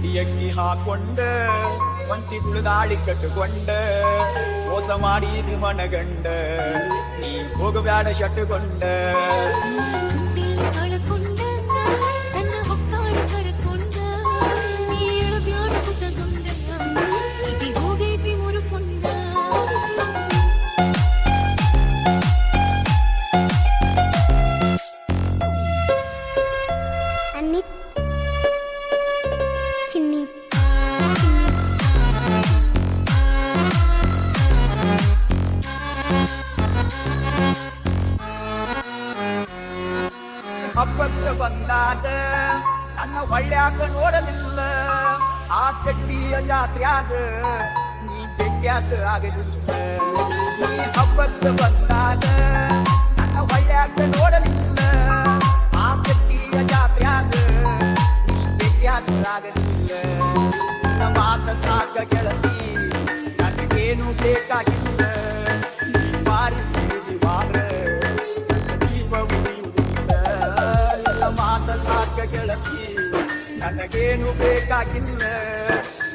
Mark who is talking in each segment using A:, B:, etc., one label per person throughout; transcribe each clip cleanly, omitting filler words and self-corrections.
A: ಮುಡಿಯಕ್ಕಿ ಹಾಕೊಂಡ ಒಂಟಿ ತುಳಿದಾಳಿ ಕಟ್ಟುಕೊಂಡ ಮೋಸ ಮಾಡಿದ ಮನಗಂಡ ನೀ ಹೋಗಬ್ಯಾಡ ಶಟ್ಟುಕೊಂಡ ಹಬ್ಬಕ್ಕೆ ಬಂದಾಗ ನನ್ನ ಒಳ್ಳ್ಯಾಕ ನೋಡಲಿಲ್ಲ ಆ ಚಟ್ಟಿಯ ಜಾತ್ರ್ಯಾಗ ನೀ ಬೆಟ್ಟ್ಯಾಕ ಆಗಲಿಲ್ಲ ನೀ ಹಬ್ಬಕ್ಕೆ ಬಂದಾಗ ನನ್ನ ಒಳ್ಳ್ಯಾಕ ನೋಡಲಿಲ್ಲ ಆ ಚಟ್ಟಿಯ ಜಾತ್ರ್ಯಾಗ ನೀ ಬೆಟ್ಟ್ಯಾಕ ಆಗಲಿಲ್ಲ ನನ್ನ ಮಾತ ಸಾಕ ಗೆಳತಿ ನನಗೇನು ಬೇಕಾಗಿಲ್ಲ ನೀ ಮಾರಿ ತಿಳಿದಿವಾರ ಗೆಳತಿ ನನಗೇನು ಬೇಕಾಗಿಲ್ಲ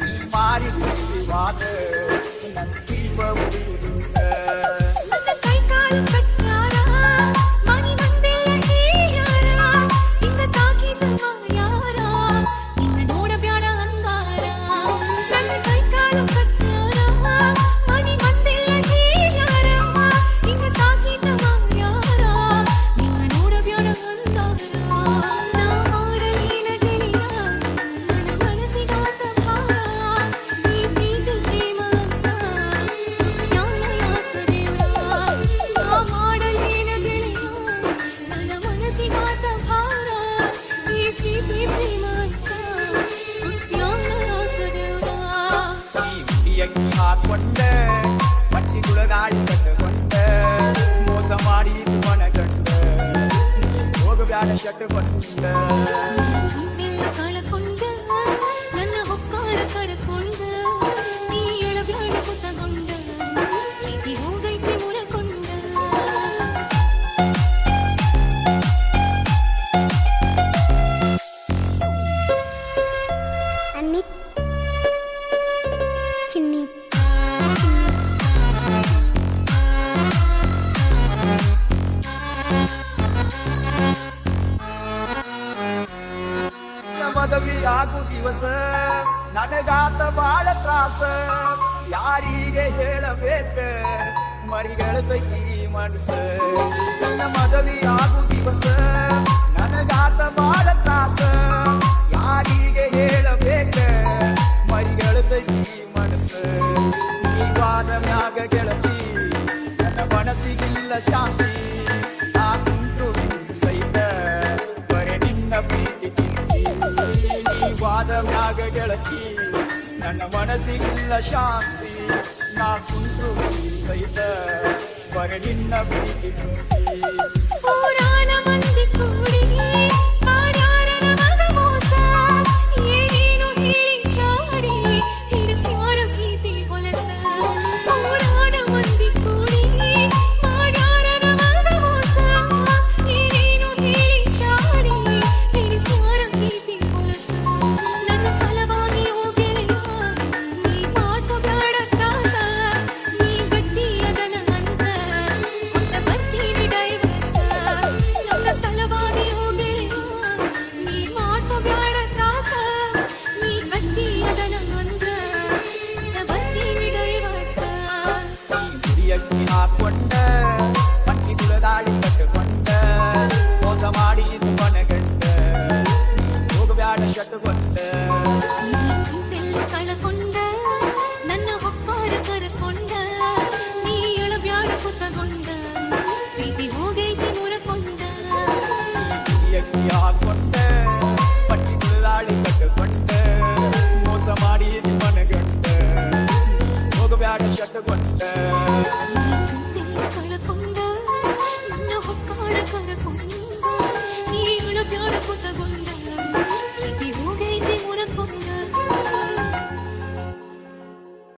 A: ನೀ ಮಾರಿ ತಿಳಿವಾದ ನನ್ನ ದೀಪ ಉಳಿಯುವುದಿಲ್ಲ ಹಾಕೊಂಡ ಮಟ್ಟಿ ಗುಳಗಾಳಿ ಕಟ್ಟಕೊಂಡ ಮೋಸ ಮಾಡಿ ಮನಗಂಡ ಹೋಗಬ್ಯಾಡ ಶಟ್ಟುಕೊಂಡ
B: ಕಳಕೊಂಡ ನನ್ನ ಹೊಕ್ಕಾರ ಕರಕೊಂಡ ನೀ ಎಳಬ್ಯಾಡ ಕುತಗೊಂಡ ಪ್ರೀತಿ ಹೋಗೈತಿ ಮುರಕೊಂಡ
C: ಅನ್ನಿ ಚಿನ್ನಿ
A: ಮದುವೆ ಆಗು ದಿವಸ ನನಗಾತ ಬಾಳ ತ್ರಾಸ ಯಾರಿಗೆ ಹೇಳಬೇಕ ಮರಿಗಳತೈತಿ ಮನಸ ನನ್ನ ಮದುವೆ ಆಗು ದಿವಸ ನನಗಾತ ಬಾಳ ತ್ರಾಸ ಯಾರಿಗೆ ಹೇಳಬೇಕ ಮರಿಗಳತೈತಿ ಮನಸ ನೀವಾದ ಮ್ಯಾಗ ಗೆಳತಿ ನನ್ನ ಮನಸ್ಸಿಗಿಲ್ಲ ಶಾಂತಿ ನಾ ಕುಂತು ಸಹಿತ ಬರೆ ನಿನ್ನ ಪ್ರೀತಿ ವಾದ ಮ್ಯಾಗ ಗೆಳತಿ ನನ್ನ ಮನಸ್ಸಿಗಿಲ್ಲ ಶಾಂತಿ ನಾ ಕುಂತು ಸಹಿತ ಬರೆ ನಿನ್ನ ಪ್ರೀತಿ
B: ಪುರಾಣ ಮಂದಿ ಕೂಡಿ ಮಾಡ್ಯಾರ ನಮಗ ಮೋಸ ಏನೇನು ಹೇಳಿ ಚಾಡಿ ಹಿಡಿಸ್ಯಾರ ಪ್ರೀತಿ ಹೊಲಸ ಪುರಾಣ ಮಂದಿ ಕೂಡಿ ಮಾಡ್ಯಾರ ನಮಗ ಮೋಸ ಏನೇನು ಹೇಳಿ ಚಾಡಿ ಹಿಡಿಸ್ಯಾರ ಪ್ರೀತಿ ಹೊಲಸ ನನ್ನ ಸಲವಾಗಿ ಹೋಗೆಳೆಯ ನೀ ಮಾತು ಬ್ಯಾಡ ತ್ರಾಸ ನೀ ಗಟ್ಟಿ ಅದನ ಅಂತ ಹೊತ್ತ ಬರ್ತೀನಿ ಡೈವರ್ಸ ನನ್ನ ಸಲವಾಗಿ ಹೋಗೆಳೆಯ ನೀ ಮಾತು ಬ್ಯಾಡ ತ್ರಾಸ ನೀ ಗಟ್ಟಿ ಅದನ ಅಂತ ಹೊತ್ತ ಬರ್ತೀನಿ ಡೈವರ್ಸ
A: ಮುಡಿಯಕ್ಕಿ ಹಾಕೊಂಡ ಮಟ್ಟಿ ತುಳಿದಾಳಿ ಕಟ್ಟುಕೊಂಡ ಮೋಸ ಮಾಡಿ ಮನಗಂಡ ಹೋಗಬ್ಯಾಡ ಶಟ್ಟುಕೊಂಡ
B: ಕಳಕೊಂಡ ನನ್ನ ಹೊಕ್ಕಾರ ಕರಕೊಂಡ ನೀ ಎಳಬ್ಯಾಡ ಕುತಗೊಂಡ ಪ್ರೀತಿ ಹೋಗೈತಿ ಮುರಕೊಂಡ
A: ಮುಡಿಯಕ್ಕಿ ಹಾಕೊಂಡ ಮಟ್ಟಿ ತುಳಿದಾಳಿ ಕಟ್ಟುಕೊಂಡ ಮೋಸ ಮಾಡಿ ಮನಗಂಡ ಹೋಗಬ್ಯಾಡ ಶಟ್ಟುಕೊಂಡ